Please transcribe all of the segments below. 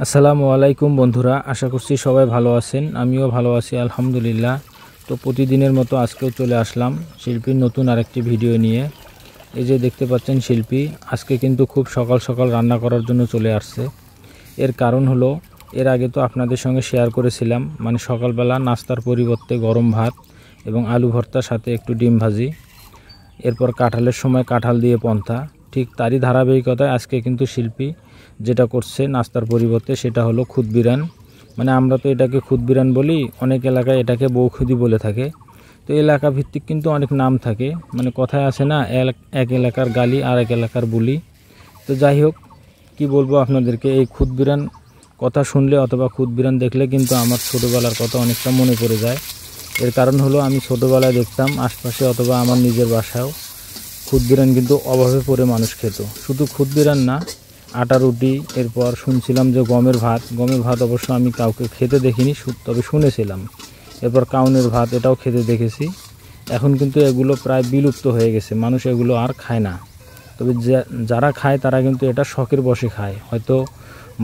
আসসালামু আলাইকুম বন্ধুরা, আশা করছি সবাই ভালো আছেন। আমিও ভালো আছি আলহামদুলিল্লাহ। তো প্রতিদিনের মতো আজকেও চলে আসলাম শিল্পীর নতুন আরেকটি ভিডিও নিয়ে। এই যে দেখতে পাচ্ছেন শিল্পী আজকে কিন্তু খুব সকাল সকাল রান্না করার জন্য চলে আসছে। এর কারণ হলো, এর আগে তো আপনাদের সঙ্গে শেয়ার করেছিলাম, মানে সকালবেলা নাস্তার পরিবর্তে গরম ভাত এবং আলু ভর্তার সাথে একটু ডিম ভাজি, এরপর কাঁঠালের সময় কাঁঠাল দিয়ে পন্থা। ঠিক তারই ধারাবাহিকতায় আজকে কিন্তু শিল্পী যেটা করছে নাস্তার পরিবর্তে সেটা হলো খুদ বিরান। মানে আমরা তো এটাকে খুদ বিরান বলি, অনেক এলাকায় এটাকে বউখুদি বলে থাকে। তো এলাকা ভিত্তিক কিন্তু অনেক নাম থাকে, মানে কথায় আছে না, এক এলাকার গালি আর এক এলাকার বুলি। তো যাই হোক, কি বলবো আপনাদেরকে, এই খুদ বিরান কথা শুনলে অথবা খুদ বিরান দেখলে কিন্তু আমার ছোটোবেলার কথা অনেকটা মনে পড়ে যায়। এর কারণ হলো, আমি ছোটোবেলায় দেখতাম আশপাশে অথবা আমার নিজের বাসায়ও খুদ বিরান কিন্তু অভাবে পড়ে মানুষ খেত। শুধু খুদ বিরান না, আটা রুটি, এরপর শুনছিলাম যে গমের ভাত অবশ্য আমি কাউকে খেতে দেখিনি, তবে শুনেছিলাম। এরপর কাউনের ভাত, এটাও খেতে দেখেছি। এখন কিন্তু এগুলো প্রায় বিলুপ্ত হয়ে গেছে, মানুষ এগুলো আর খায় না। তবে যারা খায় তারা কিন্তু এটা শখের বশে খায়, হয়তো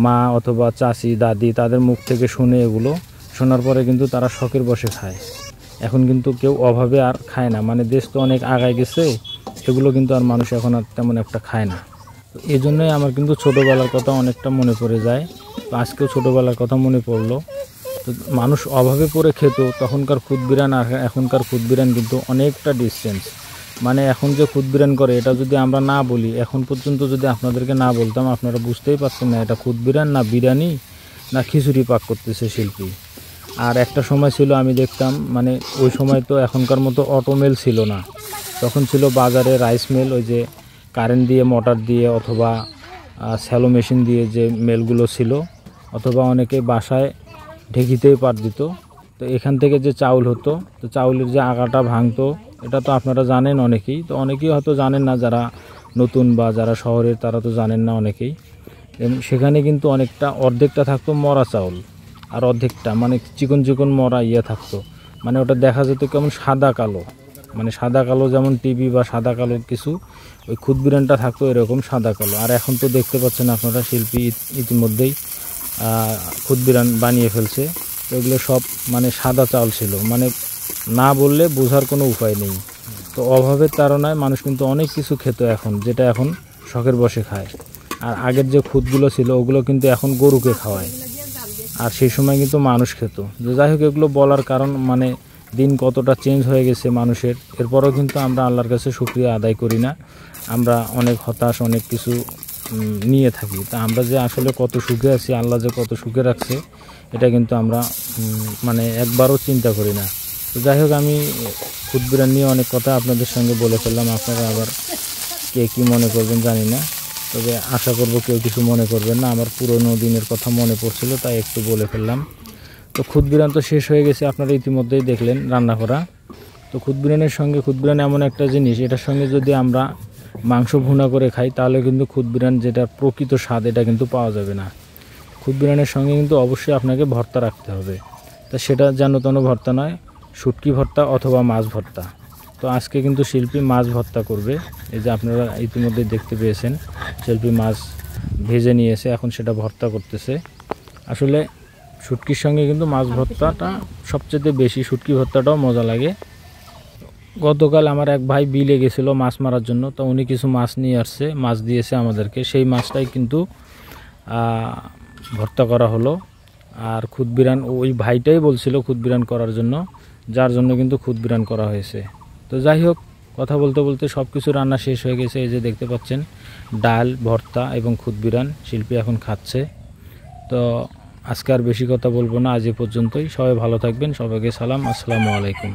মা অথবা চাচি দাদি তাদের মুখ থেকে শুনে, এগুলো শোনার পরে কিন্তু তারা শখের বশে খায়। এখন কিন্তু কেউ অভাবে আর খায় না, মানে দেশ তো অনেক আগায় গেছে, এগুলো কিন্তু আর মানুষ এখন আর তেমন একটা খায় না। তো এই জন্যই আমার কিন্তু ছোটোবেলার কথা অনেকটা মনে পড়ে যায়। তো আজকেও ছোটোবেলার কথা মনে পড়লো। তো মানুষ অভাবে পড়ে খেত তখনকার খুদ বিরান আর এখনকার খুদ বিরান কিন্তু অনেকটা ডিস্টেন্স। মানে এখন যে খুদ বিরান করে, এটা যদি আমরা না বলি, এখন পর্যন্ত যদি আপনাদেরকে না বলতাম, আপনারা বুঝতেই পারতেন না এটা খুদ বিরান না বিরিয়ানি না খিচুড়ি পাক করতেছে শিল্পী। আর একটা সময় ছিল, আমি দেখতাম, মানে ওই সময় তো এখনকার মতো অটোমেল ছিল না, তখন ছিল বাজারে রাইস মিল, ওই যে কারেন্ট দিয়ে মোটর দিয়ে অথবা স্যালো মেশিন দিয়ে যে মেলগুলো ছিল, অথবা অনেকে বাসায় ঢেকিতেই পাট দিত। তো এখান থেকে যে চাউল হতো, তো চাউলের যে আগাটা ভাঙতো, এটা তো আপনারা জানেন অনেকেই, তো অনেকেই হয়তো জানেন না, যারা নতুন বা যারা শহরের তারা তো জানেন না অনেকেই। সেখানে কিন্তু অনেকটা অর্ধেকটা থাকতো মরা চাউল, আর অর্ধেকটা মানে চিকন চিকন মরা থাকতো। মানে ওটা দেখা যেত কেমন সাদা কালো, মানে সাদা কালো, যেমন টিভি বা সাদা কালো কিছু, ওই খুদ বিরানটা থাকতো এরকম সাদা কালো। আর এখন তো দেখতে পাচ্ছেন আপনারা, শিল্পী ইতিমধ্যেই খুদ বিরান বানিয়ে ফেলছে। এগুলো সব মানে সাদা চাল ছিল, মানে না বললে বোঝার কোনো উপায় নেই। তো অভাবের তাড়নায় মানুষ কিন্তু অনেক কিছু খেত এখন, যেটা এখন শখের বশে খায়। আর আগের যে খুদগুলো ছিল ওগুলো কিন্তু এখন গরুকে খাওয়ায়, আর সেই সময় কিন্তু মানুষ খেত। যাই হোক, এগুলো বলার কারণ, মানে দিন কতটা চেঞ্জ হয়ে গেছে মানুষের, এরপরও কিন্তু আমরা আল্লাহর কাছে শুকরিয়া আদায় করি না। আমরা অনেক হতাশ, অনেক কিছু নিয়ে থাকি। তা আমরা যে আসলে কত সুখে আছি, আল্লাহ যে কত সুখে রাখছে, এটা কিন্তু আমরা মানে একবারও চিন্তা করি না। তো যাই হোক, আমি খুদ বিরান নিয়ে অনেক কথা আপনাদের সঙ্গে বলে ফেললাম। আপনারা আবার কে কী মনে করবেন জানি না, তবে আশা করব কেউ কিছু মনে করবেন না। আমার পুরনো দিনের কথা মনে পড়ছিল, তাই একটু বলে ফেললাম। তো খুদ বিরান তো শেষ হয়ে গেছে, আপনারা ইতিমধ্যেই দেখলেন রান্না করা। তো খুদ বিরানের সঙ্গে, খুদ বিরান এমন একটা জিনিস, এটার সঙ্গে যদি আমরা মাংস ভুনা করে খাই, তাহলে কিন্তু খুদ বিরান যেটা প্রকৃত স্বাদ, এটা কিন্তু পাওয়া যাবে না। খুদ বিরানের সঙ্গে কিন্তু অবশ্যই আপনাকে ভর্তা রাখতে হবে। তা সেটা যেন তেন ভর্তা নয়, শুটকি ভর্তা অথবা মাছ ভর্তা। তো আজকে কিন্তু শিল্পী মাছ ভর্তা করবে। এই যে আপনারা ইতিমধ্যে দেখতে পেয়েছেন, শিল্পী মাছ ভেজে নিয়েছে, এখন সেটা ভর্তা করতেছে। আসলে শুটকির সঙ্গে কিন্তু মাছ ভর্তাটা সবচেয়ে বেশি, শুটকি ভর্তাটাও মজা লাগে। গতকাল আমার এক ভাই বিলে গেছিলো মাছ মারার জন্য, তো উনি কিছু মাছ নিয়ে আসছে, মাছ দিয়েছে আমাদেরকে, সেই মাছটাই কিন্তু ভর্তা করা হলো। আর খুদ বিরান ওই ভাইটাই বলছিল খুদ বিরান করার জন্য, যার জন্য কিন্তু খুদ বিরান করা হয়েছে। তো যাই হোক, কথা বলতে বলতে সব কিছু রান্না শেষ হয়ে গেছে। এই যে দেখতে পাচ্ছেন, ডাল, ভর্তা এবং খুদ বিরান শিল্পী এখন খাচ্ছে। তো আজকে আর বেশি কথা বলবো না, আজ এ পর্যন্তই। সবাই ভালো থাকবেন, সবাইকে সালাম, আসসালামু আলাইকুম।